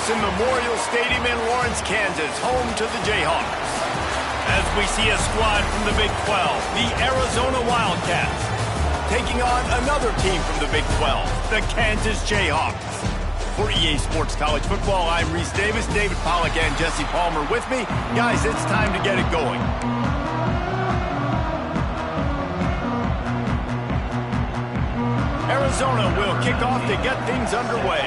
Harrison Memorial Stadium in Lawrence, Kansas, home to the Jayhawks. As we see a squad from the Big 12, the Arizona Wildcats, taking on another team from the Big 12, the Kansas Jayhawks. For EA Sports College Football, I'm Reese Davis, David Pollack, and Jesse Palmer with me. Guys, it's time to get it going. Arizona will kick off to get things underway.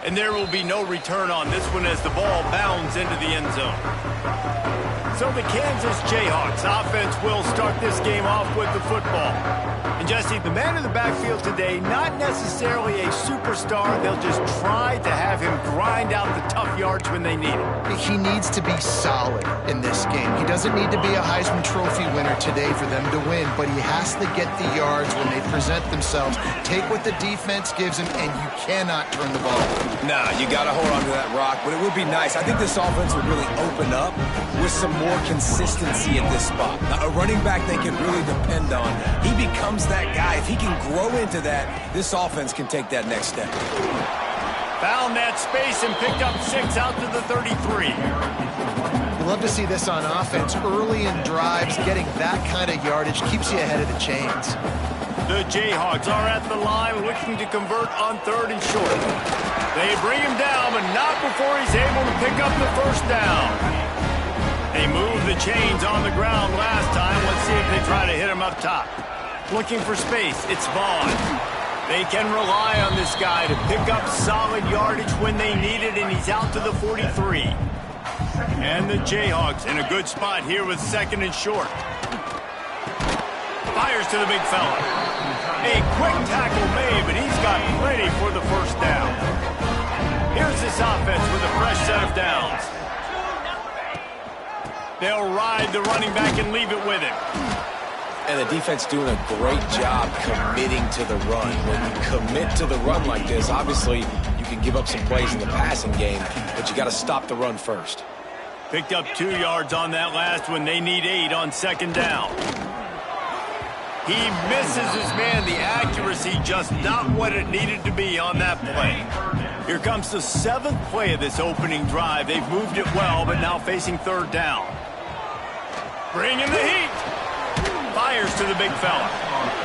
And there will be no return on this one as the ball bounds into the end zone. So the Kansas Jayhawks offense will start this game off with the football. And Jesse, the man in the backfield today, not necessarily a superstar. They'll just try to have him grind out the tough yards when they need it. He needs to be solid in this game. He doesn't need to be a Heisman Trophy winner today for them to win, but he has to get the yards when they present themselves. Take what the defense gives him, and you cannot turn the ball over. Nah, you got to hold on to that rock, but it would be nice. I think this offense would really open up with some more consistency at this spot. A running back they can really depend on. He becomes that guy. If he can grow into that, this offense can take that next step. Found that space and picked up 6 out to the 33. You love to see this on offense. Early in drives, getting that kind of yardage keeps you ahead of the chains. The Jayhawks are at the line looking to convert on 3rd and short. They bring him down, but not before he's able to pick up the first down. They moved the chains on the ground last time. Let's see if they try to hit him up top. Looking for space, it's Vaughn. They can rely on this guy to pick up solid yardage when they need it, and he's out to the 43. And the Jayhawks in a good spot here with 2nd and short. Fires to the big fella. A quick tackle made, but he's got plenty for the first down. Here's this offense with a fresh set of downs. They'll ride the running back and leave it with him. And the defense doing a great job committing to the run. When you commit to the run like this, obviously you can give up some plays in the passing game, but you got to stop the run first. Picked up 2 yards on that last one. They need 8 on 2nd down. He misses his man. The accuracy just not what it needed to be on that play. Here comes the 7th play of this opening drive. They've moved it well, but now facing 3rd down. Bring in the heat. Fires to the big fella.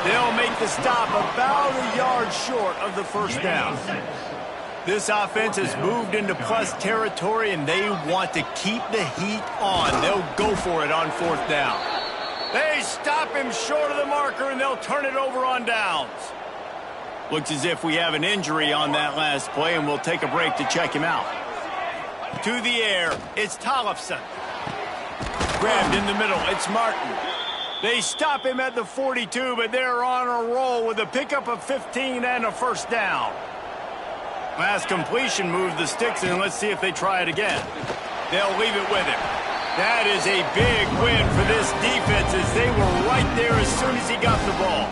They'll make the stop about a yard short of the first down. This offense has moved into plus territory, and they want to keep the heat on. They'll go for it on 4th down. They stop him short of the marker, and they'll turn it over on downs. Looks as if we have an injury on that last play, and we'll take a break to check him out. To the air, it's Tollefson. Grabbed in the middle, it's Martin. They stop him at the 42, but they're on a roll with a pickup of 15 and a first down. Last completion moved the sticks, and let's see if they try it again. They'll leave it with him. That is a big win for this defense as they were right there as soon as he got the ball.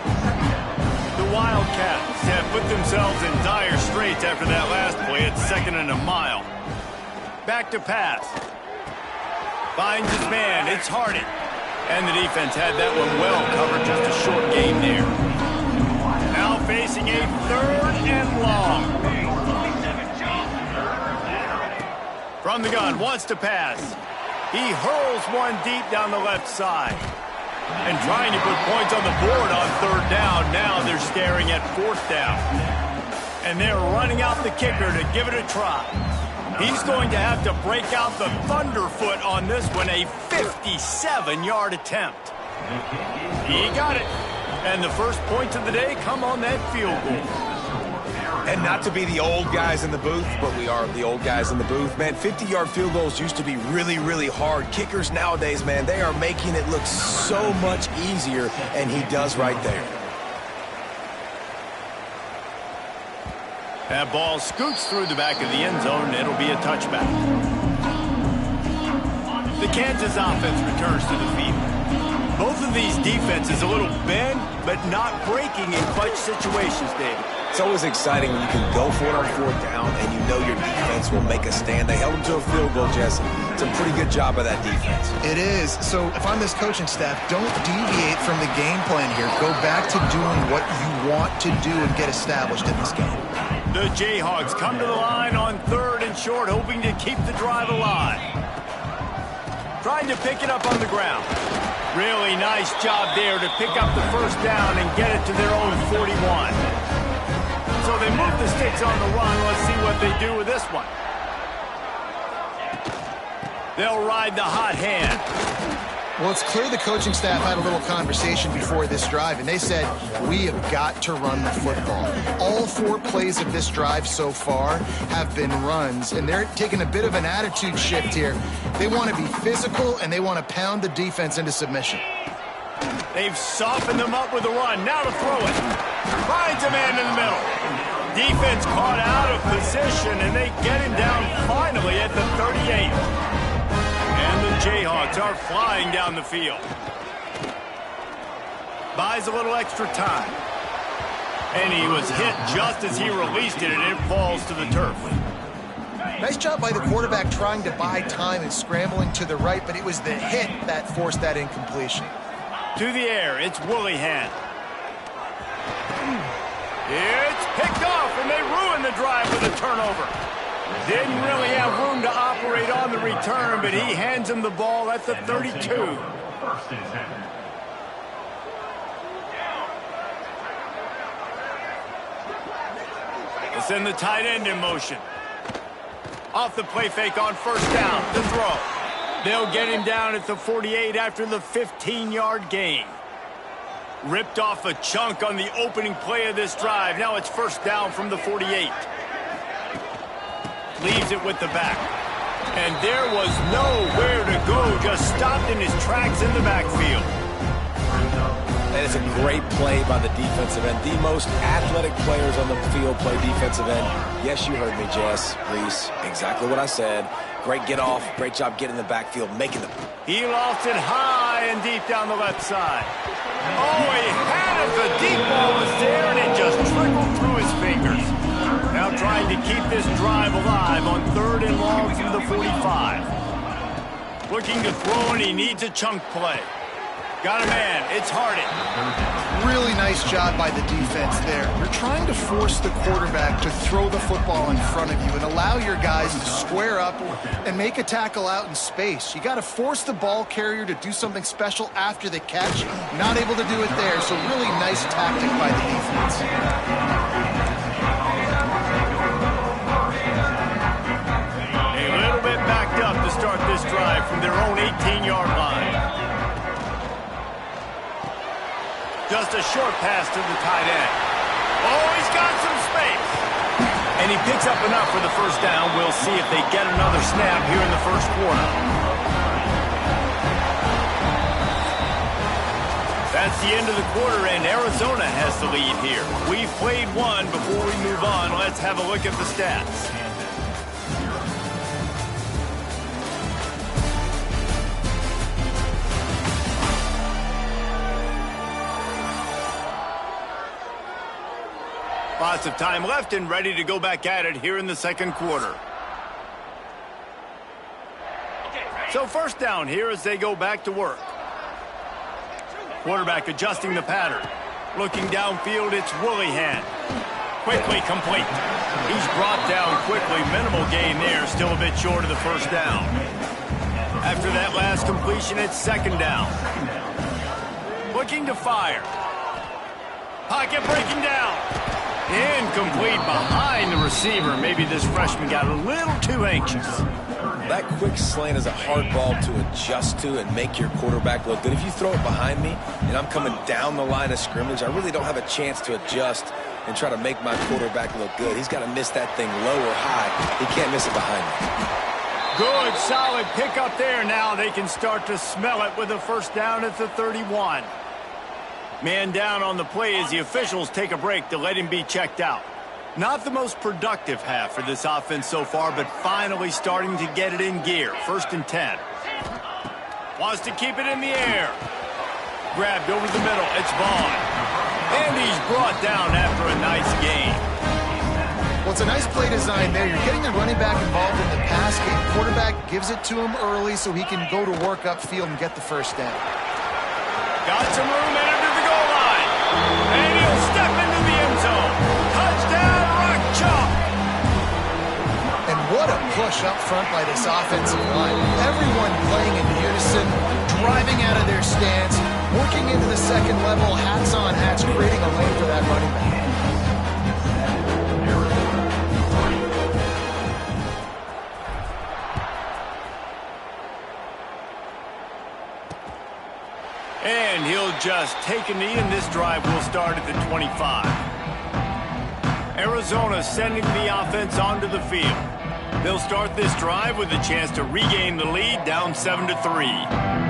The Wildcats have put themselves in dire straits after that last play. It's 2nd and a mile. Back to pass. Finds his man. It's Hardy. And the defense had that one well covered. Just a short game there. Now facing a 3rd and long. From the gun, wants to pass. He hurls one deep down the left side. And trying to put points on the board on 3rd down. Now they're staring at 4th down. And they're running out the kicker to give it a try. He's going to have to break out the thunderfoot on this one, a 57-yard attempt. He got it. And the first points of the day come on that field goal. And not to be the old guys in the booth, but we are the old guys in the booth. Man, 50-yard field goals used to be really, really hard. Kickers nowadays, man, they are making it look so much easier, and he does right there. That ball scoots through the back of the end zone, and it'll be a touchback. The Kansas offense returns to the field. Both of these defenses a little bend, but not breaking in clutch situations, David. It's always exciting when you can go for it on 4th down and you know your defense offense will make a stand. They held them to a field goal, Jesse. It's a pretty good job by that defense. It is. So if I'm this coaching staff, don't deviate from the game plan here. Go back to doing what you want to do and get established in this game. The Jayhawks come to the line on 3rd and short, hoping to keep the drive alive. Trying to pick it up on the ground. Really nice job there to pick up the first down and get it to their own 41. So they move the sticks on the run. Let's see what they do with this one. They'll ride the hot hand. Well, it's clear the coaching staff had a little conversation before this drive, and they said, we have got to run the football. All 4 plays of this drive so far have been runs, and they're taking a bit of an attitude shift here. They want to be physical, and they want to pound the defense into submission. They've softened them up with a run. Now to throw it. Finds a man in the middle. Defense caught out of position, and they get him down finally at the 38. And the Jayhawks are flying down the field. Buys a little extra time. And he was hit just as he released it, and it falls to the turf. Nice job by the quarterback trying to buy time and scrambling to the right, but it was the hit that forced that incompletion. To the air, it's Willihan. It's picked off, and they ruin the drive with a turnover. Didn't really have room to operate on the return, but he hands him the ball at the 32. They send the tight end in motion. Off the play fake on first down, the throw. They'll get him down at the 48 after the 15-yard gain. Ripped off a chunk on the opening play of this drive. Now it's first down from the 48. Leaves it with the back. And there was nowhere to go. Just stopped in his tracks in the backfield. That is a great play by the defensive end. The most athletic players on the field play defensive end. Yes, you heard me, Jess, Reese. Exactly what I said. Great get off. Great job getting in the backfield, making the... He lost it high and deep down the left side. Oh, he had it. The deep ball was there, and it just trickled through his fingers. Now trying to keep this drive alive on 3rd and long from the 45. Looking to throw, and he needs a chunk play. Got a man. It's Harden. Really nice job by the defense there. You're trying to force the quarterback to throw the football in front of you and allow your guys to square up and make a tackle out in space. You got to force the ball carrier to do something special after the catch. Not able to do it there, so really nice tactic by the defense. A little bit backed up to start this drive from their own 18-yard line. Just a short pass to the tight end. Oh, he's got some space. And he picks up enough for the first down. We'll see if they get another snap here in the first quarter. That's the end of the quarter, and Arizona has the lead here. We've played one. Before we move on, let's have a look at the stats. Lots of time left and ready to go back at it here in the second quarter. So first down here as they go back to work. Quarterback adjusting the pattern. Looking downfield, it's Willihan. Quickly complete. He's brought down quickly. Minimal gain there, still a bit short of the first down. After that last completion, it's second down. Looking to fire. Pocket breaking down. Incomplete behind the receiver. Maybe this freshman got a little too anxious. That quick slant is a hard ball to adjust to and make your quarterback look good. If you throw it behind me and I'm coming down the line of scrimmage, I really don't have a chance to adjust and try to make my quarterback look good. He's got to miss that thing low or high. He can't miss it behind me. Good, solid pickup there. Now they can start to smell it with a first down at the 31. Man down on the play as the officials take a break to let him be checked out. Not the most productive half for this offense so far, but finally starting to get it in gear. First and 10. Wants to keep it in the air. Grabbed over the middle. It's Vaughn. And he's brought down after a nice gain. Well, it's a nice play design there. You're getting the running back involved in the pass game. Quarterback gives it to him early so he can go to work upfield and get the first down. Got some room and under the goal line. And he'll step into the end zone. Touchdown, Rock Chalk. And what a push up front by this offensive line. Everyone playing in unison, driving out of their stance, working into the second level, hats on hats, creating a lane for that running back. And he'll just take a knee, and this drive will start at the 25. Arizona sending the offense onto the field. They'll start this drive with a chance to regain the lead, down 7-3.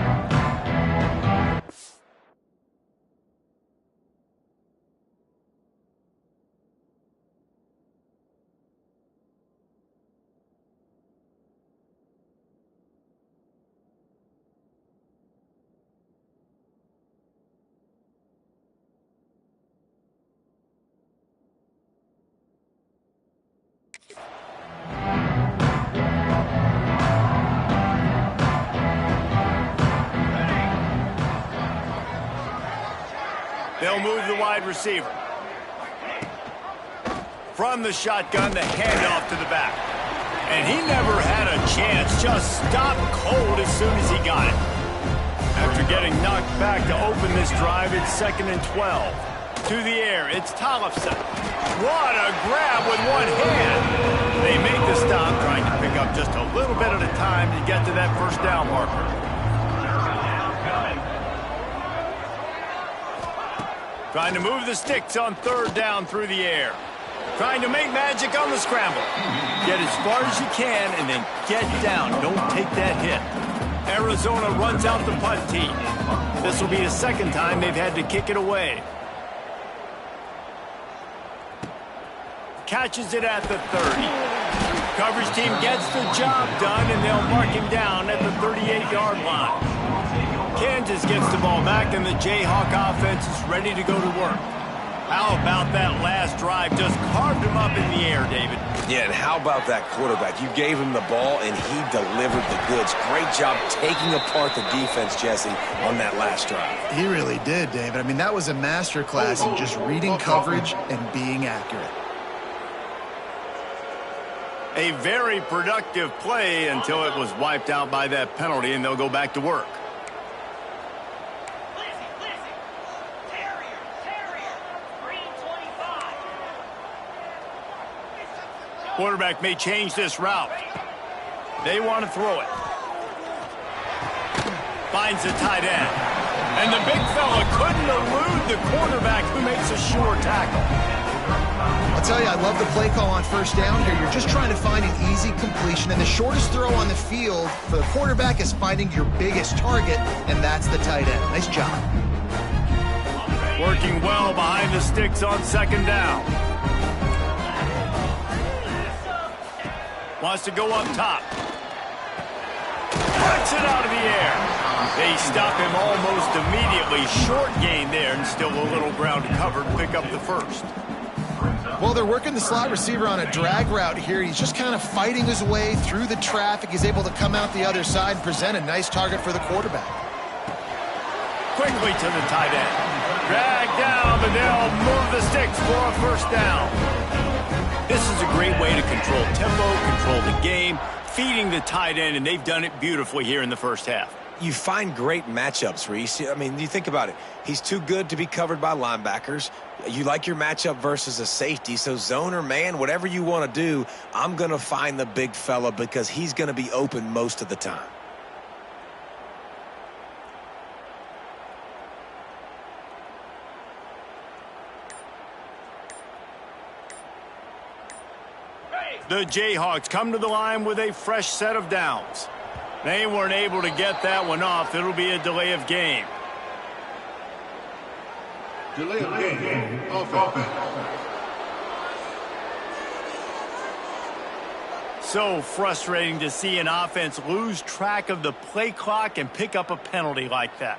They'll move the wide receiver. From the shotgun, the handoff to the back. And he never had a chance, just stopped cold as soon as he got it. After getting knocked back to open this drive, it's 2nd and 12. To the air, it's Tollefson. What a grab with one hand. They make the stop, trying to pick up just a little bit at a time to get to that first down marker. Trying to move the sticks on 3rd down through the air. Trying to make magic on the scramble. Get as far as you can and then get down. Don't take that hit. Arizona runs out the punt team. This will be the 2nd time they've had to kick it away. Catches it at the 30. Coverage team gets the job done, and they'll mark him down at the 38-yard line. Kansas gets the ball back, and the Jayhawk offense is ready to go to work. How about that last drive? Just carved him up in the air, David. Yeah, and how about that quarterback? You gave him the ball, and he delivered the goods. Great job taking apart the defense, Jesse, on that last drive. He really did, David. I mean, that was a masterclass in just reading coverage and being accurate. A very productive play until it was wiped out by that penalty, and they'll go back to work. Quarterback may change this route. They want to throw it. Finds the tight end. And the big fella couldn't elude the quarterback, who makes a sure tackle. I'll tell you, I love the play call on 1st down here. You're just trying to find an easy completion, and the shortest throw on the field for the quarterback is finding your biggest target, and that's the tight end. Nice job. Working well behind the sticks on 2nd down. Wants to go up top. Puts it out of the air. They stop him almost immediately. Short gain there, and still a little ground to cover to pick up the 1st. Well, they're working the slot receiver on a drag route here. He's just kind of fighting his way through the traffic. He's able to come out the other side and present a nice target for the quarterback. Quickly to the tight end. Drag down, but they'll move the sticks for a 1st down. This is a great way to control tempo, control the game, feeding the tight end, and they've done it beautifully here in the 1st half. You find great matchups, Reese. I mean, you think about it. He's too good to be covered by linebackers. You like your matchup versus a safety, so zone or man, whatever you want to do, I'm going to find the big fella because he's going to be open most of the time. The Jayhawks come to the line with a fresh set of downs. They weren't able to get that one off. It'll be a delay of game. Delay of game. Offense. So frustrating to see an offense lose track of the play clock and pick up a penalty like that.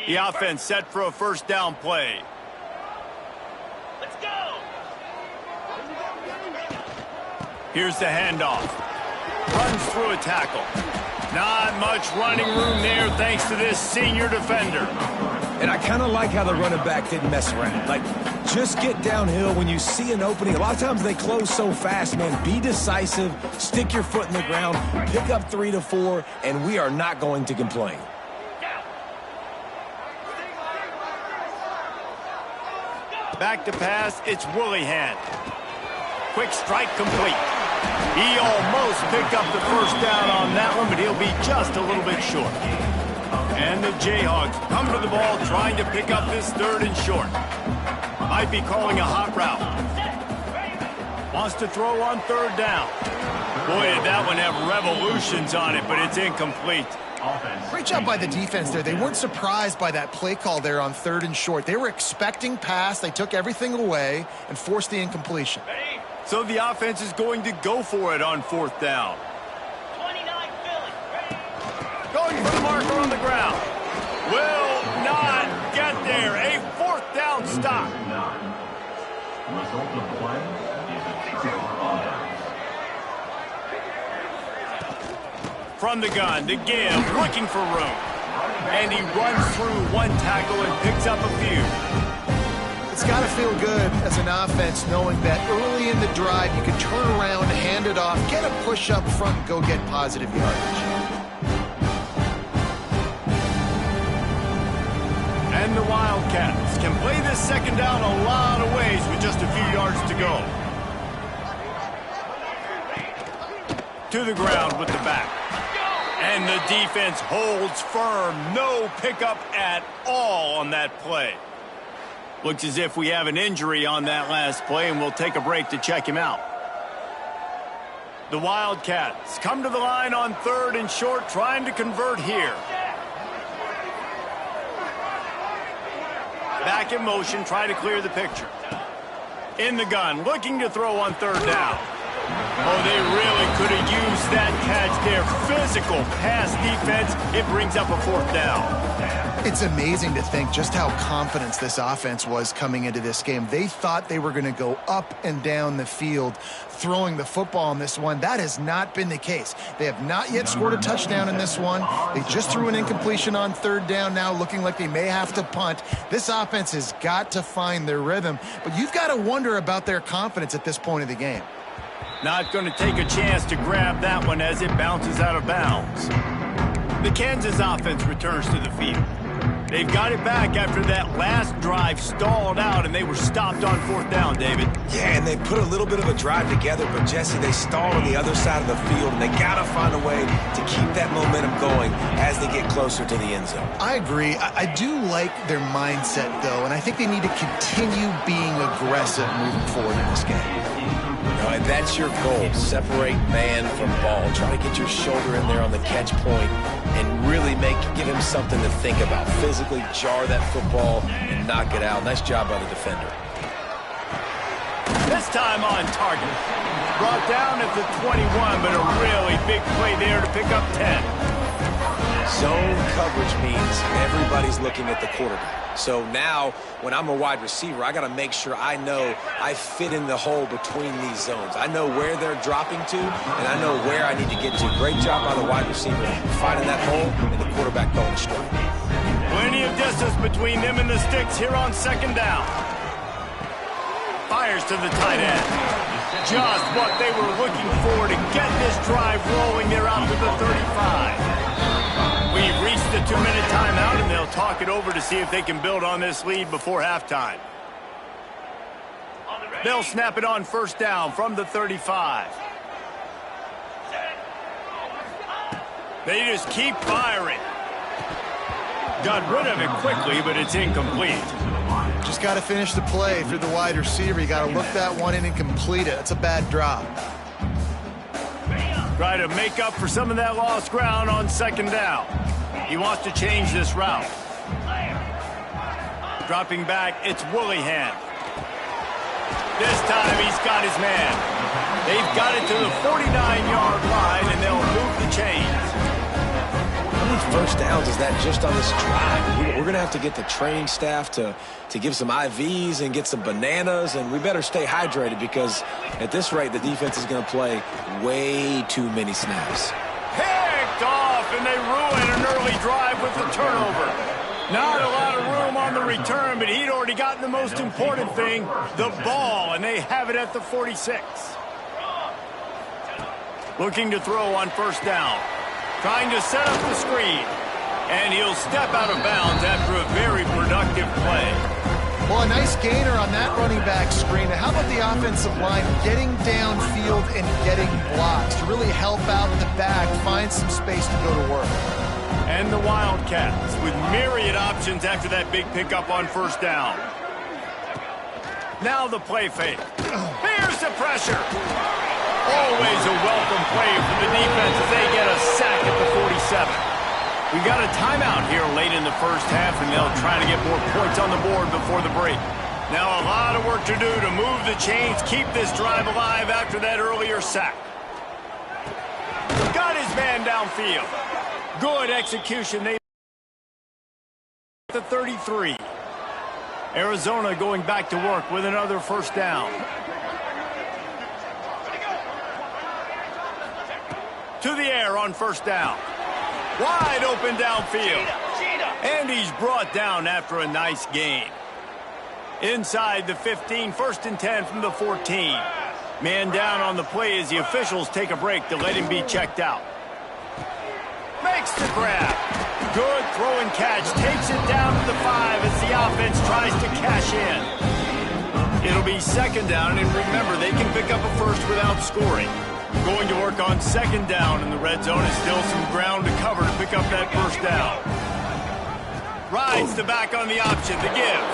The offense set for a 1st down play. Let's go! Here's the handoff. Runs through a tackle. Not much running room there thanks to this senior defender. And I kind of like how the running back didn't mess around. Like, just get downhill when you see an opening. A lot of times they close so fast, man. Be decisive, stick your foot in the ground, pick up 3 to 4, and we are not going to complain. Back to pass, it's Willihan. Quick strike complete. He almost picked up the first down on that one, but he'll be just a little bit short. And the Jayhawks come to the ball trying to pick up this 3rd and short. Might be calling a hot route. Wants to throw on 3rd down. Boy, did that one have revolutions on it, but it's incomplete. Great job by the defense there. They weren't surprised by that play call there on 3rd and short. They were expecting pass. They took everything away and forced the incompletion. So the offense is going to go for it on 4th down. 29 Philly. Going for the marker on the ground. Will not get there. A 4th down stop. Result of play is 6 offense. From the gun, to give, looking for room. And he runs through one tackle and picks up a few. It's got to feel good as an offense knowing that early in the drive you can turn around, hand it off, get a push up front, and go get positive yardage. And the Wildcats can play this 2nd down a lot of ways with just a few yards to go. To the ground with the back. And the defense holds firm. No pickup at all on that play. Looks as if we have an injury on that last play, and we'll take a break to check him out. The Wildcats come to the line on 3rd and short, trying to convert here. Back in motion, try to clear the picture. In the gun, looking to throw on 3rd down. Oh, they really could have used that catch there. Physical pass defense. It brings up a 4th down. It's amazing to think just how confident this offense was coming into this game. They thought they were going to go up and down the field throwing the football in this one. That has not been the case. They have not yet scored a touchdown in this one. They just threw an incompletion on 3rd down now, looking like they may have to punt. This offense has got to find their rhythm, but you've got to wonder about their confidence at this point of the game. Not going to take a chance to grab that one as it bounces out of bounds. The Kansas offense returns to the field. They've got it back after that last drive stalled out, and they were stopped on 4th down, David. Yeah, and they put a little bit of a drive together, but, Jesse, they stalled on the other side of the field, and they got to find a way to keep that momentum going as they get closer to the end zone. I agree. I do like their mindset, though, and I think they need to continue being aggressive moving forward in this game. And that's your goal. Separate man from ball. Try to get your shoulder in there on the catch point and really give him something to think about. Physically jar that football and knock it out. Nice job by the defender. This time on target. Brought down at the 21, but a really big play there to pick up 10. Zone coverage means everybody's looking at the quarterback. So now, when I'm a wide receiver, I got to make sure I know I fit in the hole between these zones. I know where they're dropping to, and I know where I need to get to. Great job by the wide receiver finding that hole and the quarterback going to strike. Plenty of distance between them and the sticks here on 2nd down. Fires to the tight end. Just what they were looking for to get this drive rolling. They're out to the 35. We've reached the 2-minute timeout, and they'll talk it over to see if they can build on this lead before halftime. They'll snap it on 1st down from the 35. They just keep firing. Got rid of it quickly, but it's incomplete. Just got to finish the play. If you're the wide receiver, you got to look that one in and complete it. That's a bad drop. Try to make up for some of that lost ground on 2nd down. He wants to change this route. Dropping back, it's Willihan. This time he's got his man. They've got it to the 49-yard line, and they'll move the chains. many first downs is that just on this drive? We're going to have to get the training staff to give some IVs and get some bananas, and we better stay hydrated because at this rate, the defense is going to play way too many snaps. Picked off, and they ruin an early drive with the turnover. Not a lot of room on the return, but he'd already gotten the most important thing, the ball, and they have it at the 46. Looking to throw on first down. Trying to set up the screen. And he'll step out of bounds after a very productive play. Well, a nice gainer on that running back screen. How about the offensive line getting downfield and getting blocks to really help out the back, find some space to go to work? And the Wildcats with myriad options after that big pickup on first down. Now the play fake. Here's the pressure. Always a welcome play for the defense as they get a sack at the 47. We got a timeout here late in the first half, and they'll try to get more points on the board before the break. Now a lot of work to do to move the chains, keep this drive alive after that earlier sack. Got his man downfield. Good execution. They at the 33. Arizona going back to work with another first down. To the air on first down. Wide open downfield. And he's brought down after a nice gain. Inside the 15, 1st and 10 from the 14. Man down on the play as the officials take a break to let him be checked out. Makes the grab. Good throw and catch. Takes it down to the 5 as the offense tries to cash in. It'll be second down, and remember, they can pick up a first without scoring. Going to work on second down in the red zone is still some ground to cover to pick up that first down. Rides the back on the option, the give.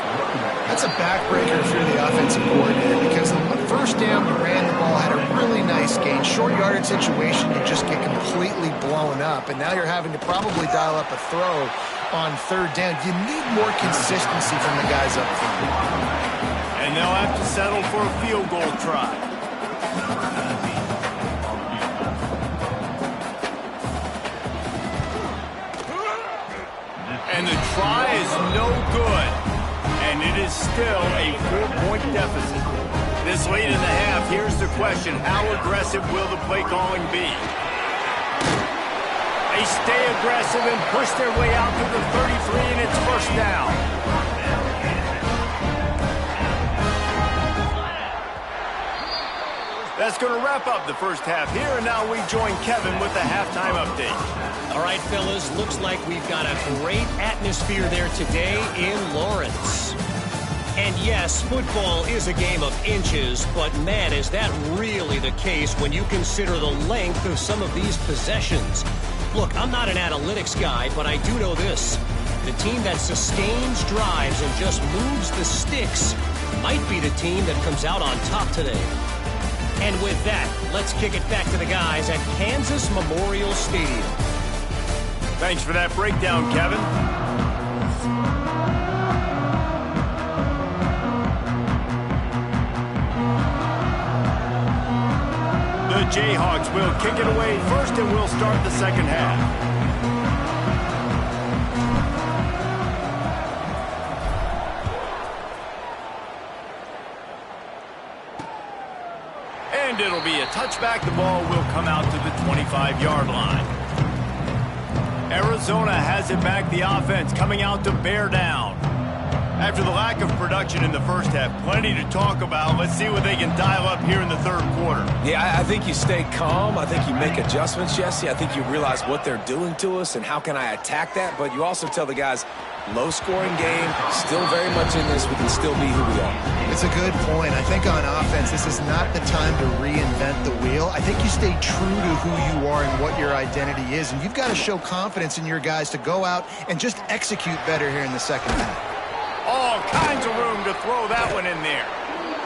That's a backbreaker if you're the offensive coordinator because on first down, you ran the ball, had a really nice gain. Short yardage situation, you just get completely blown up. And now you're having to probably dial up a throw on third down. You need more consistency from the guys up front. And they'll have to settle for a field goal try. And the try is no good. And it is still a 4-point deficit. This late in the half, here's the question. How aggressive will the play calling be? They stay aggressive and push their way out to the 33, and it's first down. That's going to wrap up the first half here, and now we join Kevin with the halftime update. All right, fellas, looks like we've got a great atmosphere there today in Lawrence. And yes, football is a game of inches, but man, is that really the case when you consider the length of some of these possessions. Look, I'm not an analytics guy, but I do know this. The team that sustains drives and just moves the sticks might be the team that comes out on top today. And with that, let's kick it back to the guys at Kansas Memorial Stadium. Thanks for that breakdown, Kevin. The Jayhawks will kick it away first, and we'll start the second half. And it'll be a touchback. The ball will come out to the 25-yard line. Arizona has it back. The offense coming out to bear down. After the lack of production in the first half, plenty to talk about. Let's see what they can dial up here in the third quarter. Yeah, I think you stay calm. I think you make adjustments, Jesse. I think you realize what they're doing to us and how can I attack that. But you also tell the guys, low-scoring game, still very much in this. We can still be who we are. It's a good point. I think on offense, this is not the time to reinvent the wheel. I think you stay true to who you are and what your identity is. And you've got to show confidence in your guys to go out and just execute better here in the second half. All kinds of room to throw that one in there.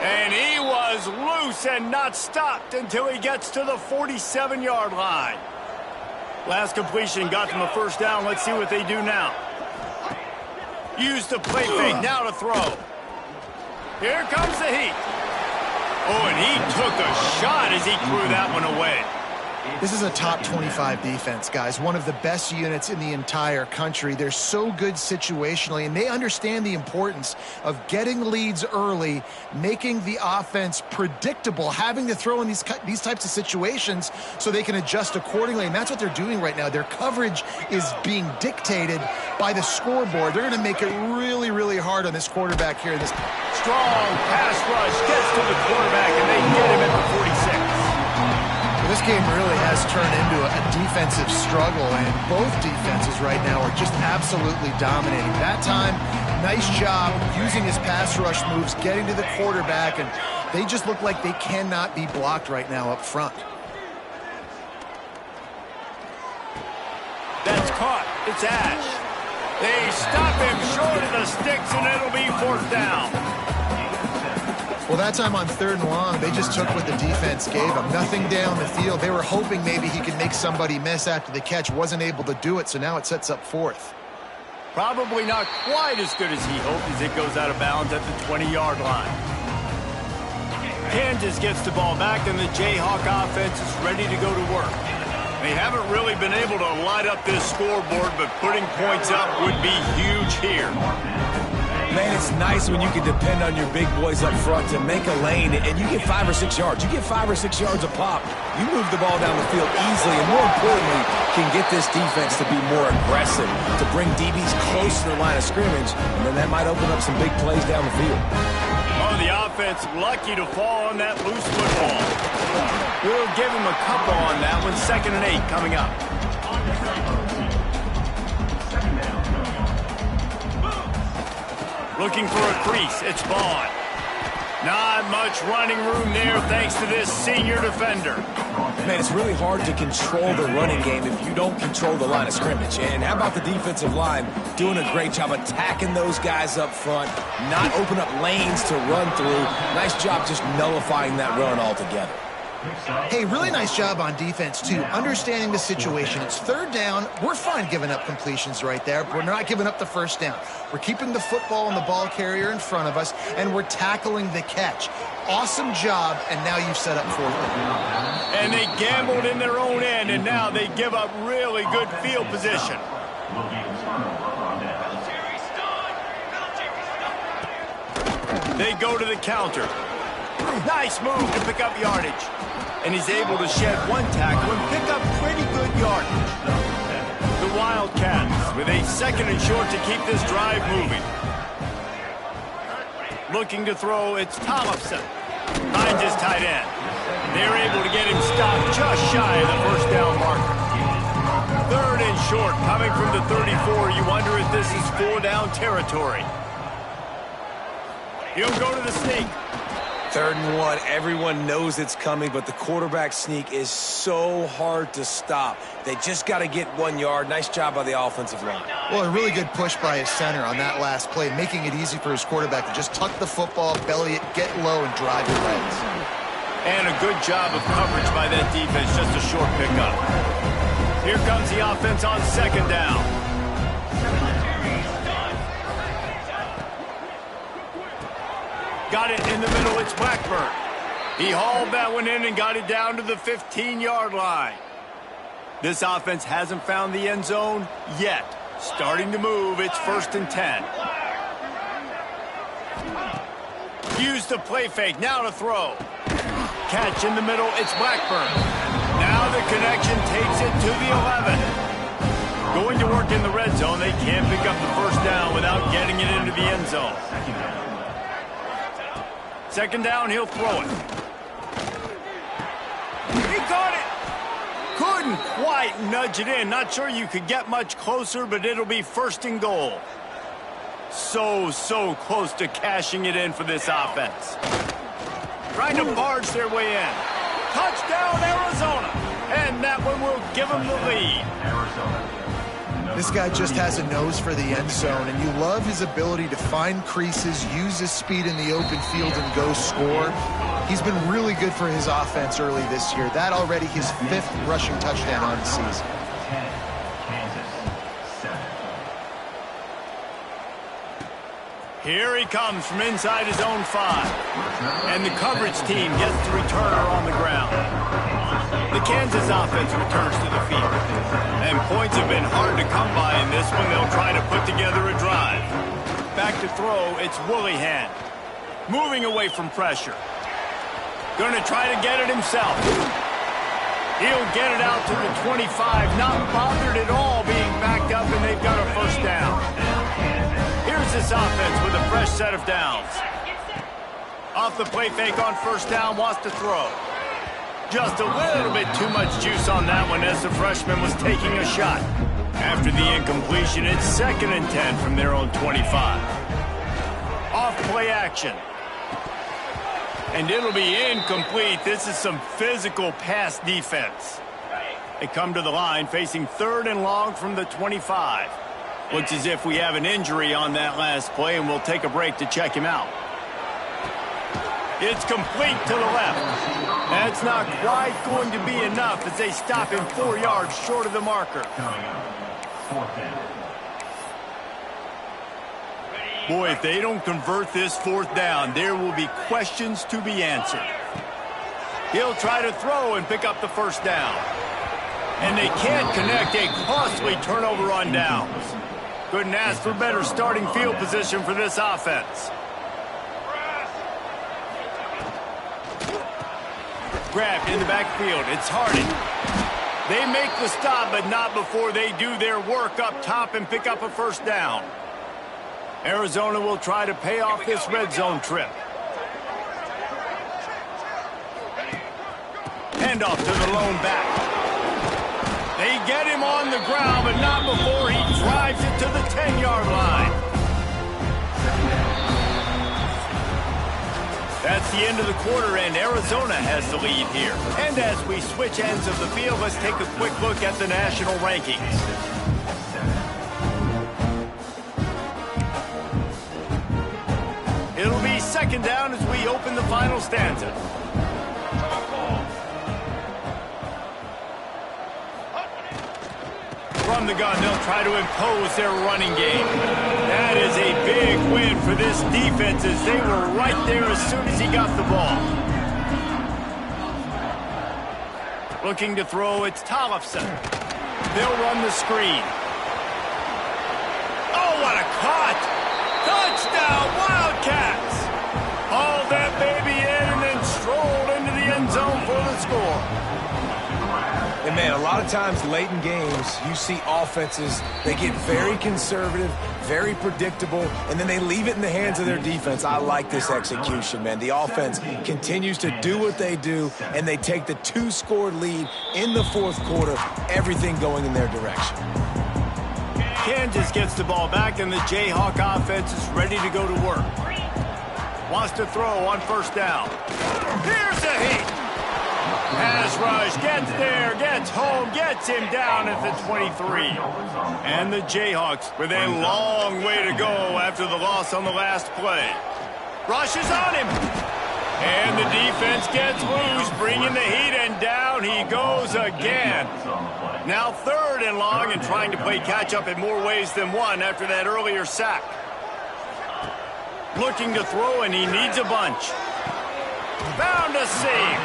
And he was loose and not stopped until he gets to the 47-yard line. Last completion got them a first down. Let's see what they do now. Use the play fake. Now to throw. Here comes the heat. Oh, and he took a shot as he threw that one away. This is a top 25 defense, guys. One of the best units in the entire country. They're so good situationally, and they understand the importance of getting leads early, making the offense predictable, having to throw in these types of situations so they can adjust accordingly, and that's what they're doing right now. Their coverage is being dictated by the scoreboard. They're going to make it really, really hard on this quarterback here. This strong pass rush gets to the quarterback, and they get him at the 46. This game really has turned into a defensive struggle, and both defenses right now are just absolutely dominating. That time, nice job using his pass rush moves, getting to the quarterback, and they just look like they cannot be blocked right now up front. That's caught. It's Ash. They stop him short of the sticks, and it'll be 4th down. Well, that time on 3rd and long, they just took what the defense gave them. Nothing down the field. They were hoping maybe he could make somebody miss after the catch. Wasn't able to do it, so now it sets up 4th. Probably not quite as good as he hoped as it goes out of bounds at the 20-yard line. Kansas gets the ball back, and the Jayhawk offense is ready to go to work. They haven't really been able to light up this scoreboard, but putting points up would be huge here. Man, it's nice when you can depend on your big boys up front to make a lane, and you get 5 or 6 yards. You get 5 or 6 yards a pop. You move the ball down the field easily, and more importantly, can get this defense to be more aggressive, to bring DBs close to the line of scrimmage, and then that might open up some big plays down the field. Oh, the offense lucky to fall on that loose football. We'll give him a couple on that one. 2nd and 8 coming up. Looking for a crease. It's Vaughn. Not much running room there thanks to this senior defender. Man, it's really hard to control the running game if you don't control the line of scrimmage. And how about the defensive line doing a great job attacking those guys up front, not open up lanes to run through. Nice job just nullifying that run altogether. Hey, really nice job on defense, too, understanding the situation. It's 3rd down. We're fine giving up completions right there. We're not giving up the 1st down. We're keeping the football and the ball carrier in front of us, and we're tackling the catch. Awesome job, and now you've set up 4th down. And they gambled in their own end, and now they give up really good field position. They go to the counter. Nice move to pick up yardage. And he's able to shed 1 tackle and pick up pretty good yardage. The Wildcats with a 2nd and short to keep this drive moving. Looking to throw, it's Tollefson. Finds his tight end. They're able to get him stopped just shy of the 1st down marker. 3rd and short coming from the 34. You wonder if this is 4 down territory. He'll go to the sneak. 3rd and 1, everyone knows it's coming, but the quarterback sneak is so hard to stop. They just got to get 1 yard. Nice job by the offensive line. Well, a really good push by his center on that last play, making it easy for his quarterback to just tuck the football, belly it, get low, and drive your legs. And a good job of coverage by that defense, just a short pickup. Here comes the offense on 2nd down. Got it in the middle, it's Blackburn. He hauled that one in and got it down to the 15-yard line. This offense hasn't found the end zone yet. Starting to move, it's 1st and 10. Use the play fake, now to throw. Catch in the middle, it's Blackburn. Now the connection takes it to the 11. Going to work in the red zone, they can't pick up the 1st down without getting it into the end zone. 2nd down, he'll throw it. He caught it. Couldn't quite nudge it in. Not sure you could get much closer, but it'll be 1st and goal. So close to cashing it in for this offense. Trying to barge their way in. Touchdown, Arizona. And that one will give them the lead. This guy just has a nose for the end zone, and you love his ability to find creases, use his speed in the open field, and go score. He's been really good for his offense early this year. That already his 5th rushing touchdown on the season. Here he comes from inside his own 5. And the coverage team gets the returner on the ground. The Kansas offense returns to the field. And points have been hard to come by in this one. They'll try to put together a drive. Back to throw, it's Willihan. Moving away from pressure. Going to try to get it himself. He'll get it out to the 25, not bothered at all being backed up, and they've got a first down. Here's this offense with a fresh set of downs. Off the play fake on first down, wants to throw. Just a little bit too much juice on that one as the freshman was taking a shot. After the incompletion, it's 2nd and 10 from their own 25. Off play action. And it'll be incomplete. This is some physical pass defense. They come to the line facing 3rd and long from the 25. Looks as if we have an injury on that last play, and we'll take a break to check him out. It's complete to the left. That's not quite going to be enough as they stop him 4 yards short of the marker. Boy, if they don't convert this 4th down, there will be questions to be answered. He'll try to throw and pick up the first down. And they can't connect, a costly turnover on downs. Couldn't ask for better starting field position for this offense. Grabbed in the backfield. It's Harding. They make the stop, but not before they do their work up top and pick up a first down. Arizona will try to pay off this red zone trip. Hand off to the lone back. They get him on the ground, but not before he drives it to the 10-yard line. That's the end of the quarter, and Arizona has the lead here. And as we switch ends of the field, let's take a quick look at the national rankings. It'll be 2nd down as we open the final stanza. From the gun, they'll try to impose their running game. That is a big win for this defense as they were right there as soon as he got the ball. Looking to throw, it's Tollefson. They'll run the screen. Oh, what a cut! Touchdown, Wildcats! Hauled that baby in and then strolled into the end zone for the score. And, man, a lot of times late in games, you see offenses, they get very conservative, very predictable, and then they leave it in the hands of their defense. I like this execution, man. The offense continues to do what they do, and they take the 2-score lead in the 4th quarter, everything going in their direction. Kansas gets the ball back, and the Jayhawk offense is ready to go to work. Wants to throw on first down. Here's a heat. Pass rush, gets there, gets home, gets him down at the 23. And the Jayhawks with a long way to go after the loss on the last play. Rushes on him. And the defense gets loose, bringing the heat, and down he goes again. Now 3rd and long and trying to play catch-up in more ways than one after that earlier sack. Looking to throw, and he needs a bunch. Found a seam.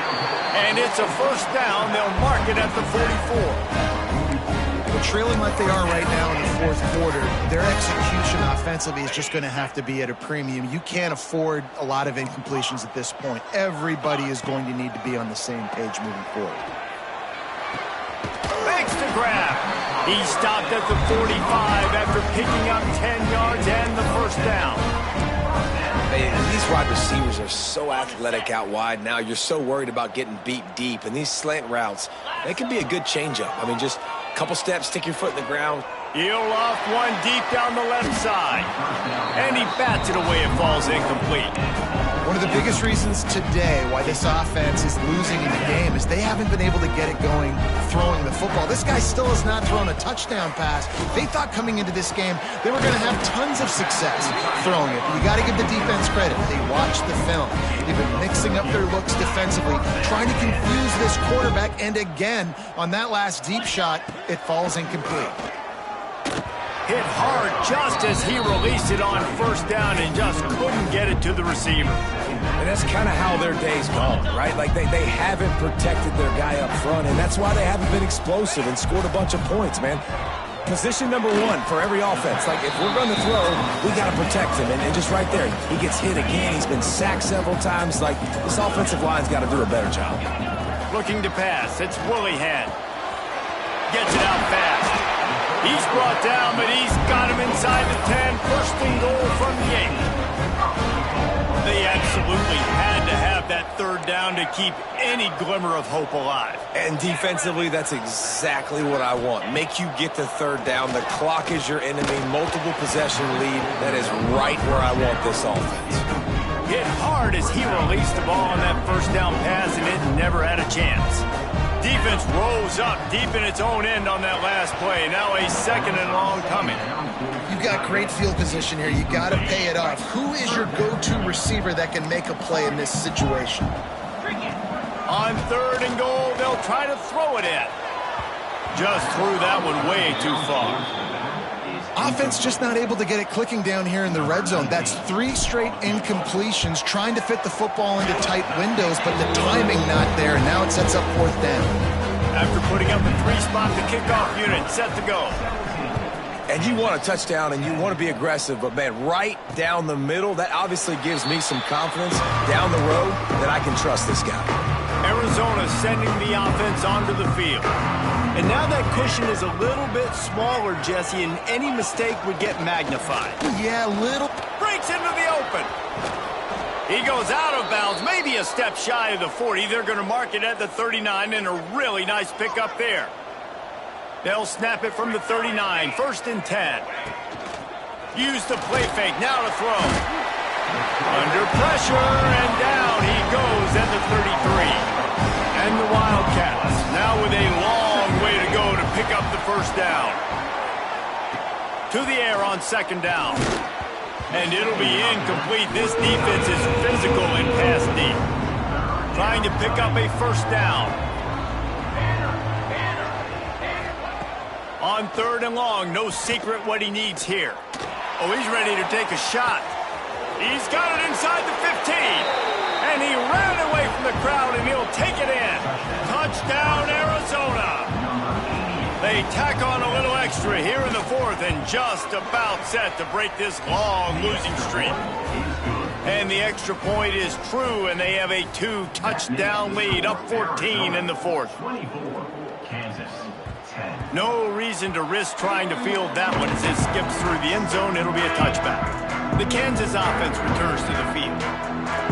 And it's a first down. They'll mark it at the 44. Well, trailing like they are right now in the 4th quarter, their execution offensively is just going to have to be at a premium. You can't afford a lot of incompletions at this point. Everybody is going to need to be on the same page moving forward. Thanks to grab. He stopped at the 45 after picking up 10 yards and the first down. These wide receivers are so athletic out wide now. You're so worried about getting beat deep. And these slant routes, they can be a good changeup. I mean, just a couple steps, stick your foot in the ground. He'll off one deep down the left side. And he bats it away. It falls incomplete. One of the biggest reasons today why this offense is losing in the game is they haven't been able to get it going throwing the football. This guy still has not thrown a touchdown pass. They thought coming into this game they were going to have tons of success throwing it. But you got to give the defense credit. They watched the film. They've been mixing up their looks defensively, trying to confuse this quarterback. And again, on that last deep shot, it falls incomplete. Hit hard just as he released it on first down and just couldn't get it to the receiver. And that's kind of how their day's gone, right? Like they haven't protected their guy up front, and that's why they haven't been explosive and scored a bunch of points, man. Position number one for every offense. Like, if we're going to throw, we got to protect him. And just right there, he gets hit again. He's been sacked several times. Like, this offensive line's got to do a better job. Looking to pass. It's Willihan. Gets it out fast. He's brought down, but he's got him inside the 10. First and goal from the 8. They absolutely had to have that third down to keep any glimmer of hope alive. And defensively, that's exactly what I want. Make you get the third down. The clock is your enemy. Multiple possession lead. That is right where I want this offense. Hit hard as he released the ball on that first down pass, and it never had a chance. Defense rose up deep in its own end on that last play. Now a second and long coming. You've got great field position here. You got to pay it off. Who is your go-to receiver that can make a play in this situation? On third and goal, they'll try to throw it in. Just threw that one way too far. Offense just not able to get it clicking down here in the red zone. That's 3 straight incompletions, trying to fit the football into tight windows, but the timing not there. Now it sets up 4th down. After putting up a 3-spot, the kickoff unit set to go. And you want a touchdown and you want to be aggressive, but, man, right down the middle, that obviously gives me some confidence down the road that I can trust this guy. Arizona sending the offense onto the field. And now that cushion is a little bit smaller, Jesse, and any mistake would get magnified. Yeah, little. Breaks into the open. He goes out of bounds, maybe a step shy of the 40. They're going to mark it at the 39, and a really nice pickup there. They'll snap it from the 39, 1st and 10. Use the play fake, now to throw. Under pressure, and down he goes at the 33. And the Wildcats, now with a long way to go to pick up the first down. To the air on 2nd down. And it'll be incomplete. This defense is physical and pass deep. Trying to pick up a first down. On 3rd and long, no secret what he needs here. Oh, he's ready to take a shot. He's got it inside the 15. And he ran away from the crowd, and he'll take it in. Touchdown, Arizona. They tack on a little extra here in the 4th and just about set to break this long losing streak. And the extra point is true, and they have a 2-touchdown lead, up 14 in the 4th. 24, Kansas, 10. No reason to risk trying to field that one as it skips through the end zone. It'll be a touchback. The Kansas offense returns to the field.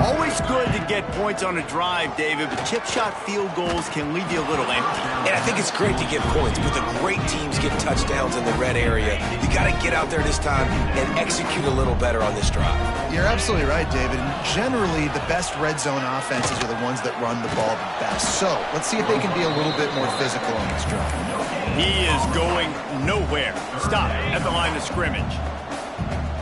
Always good to get points on a drive, David, but chip shot field goals can leave you a little empty. And I think it's great to get points, but the great teams get touchdowns in the red area. You got to get out there this time and execute a little better on this drive. You're absolutely right, David. And generally, the best red zone offenses are the ones that run the ball the best. So let's see if they can be a little bit more physical on this drive. He is going nowhere. Stop at the line of scrimmage.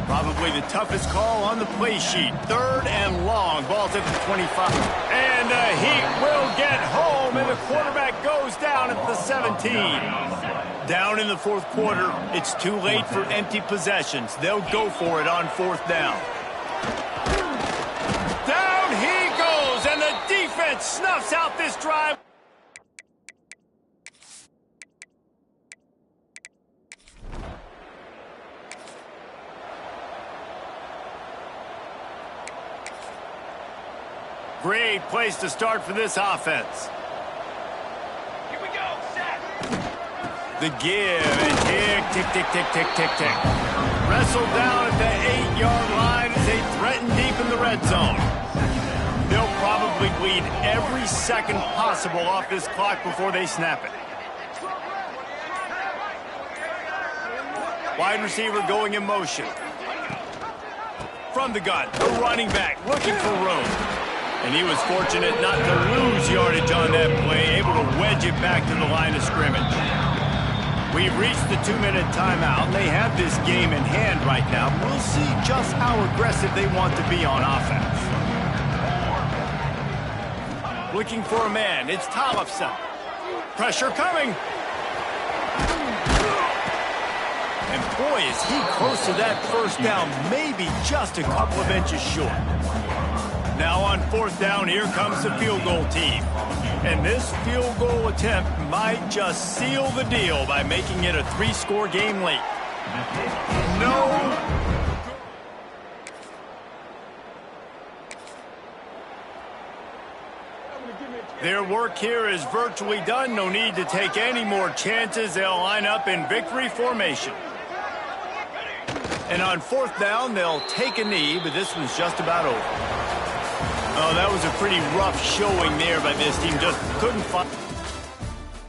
Probably the toughest call on the play sheet. 3rd and long. Ball's at the 25. And he will get home, and the quarterback goes down at the 17. Down in the 4th quarter, it's too late for empty possessions. They'll go for it on 4th down. Down he goes, and the defense snuffs out this drive. Great place to start for this offense. Here we go, set. The give and tick, tick, tick, tick, tick, tick. Wrestled down at the 8-yard line as they threaten deep in the red zone. They'll probably bleed every second possible off this clock before they snap it. Wide receiver going in motion. From the gun, the running back looking for room. And he was fortunate not to lose yardage on that play, able to wedge it back to the line of scrimmage. We've reached the 2-minute timeout. They have this game in hand right now. We'll see just how aggressive they want to be on offense. Looking for a man. It's Tollefson. Pressure coming. And boy, is he close to that first down, maybe just a couple of inches short. Now on 4th down, here comes the field goal team. And this field goal attempt might just seal the deal by making it a 3-score game late. No. Their work here is virtually done. No need to take any more chances. They'll line up in victory formation. And on 4th down, they'll take a knee, but this one's just about over. Oh, that was a pretty rough showing there by this team. Just couldn't find...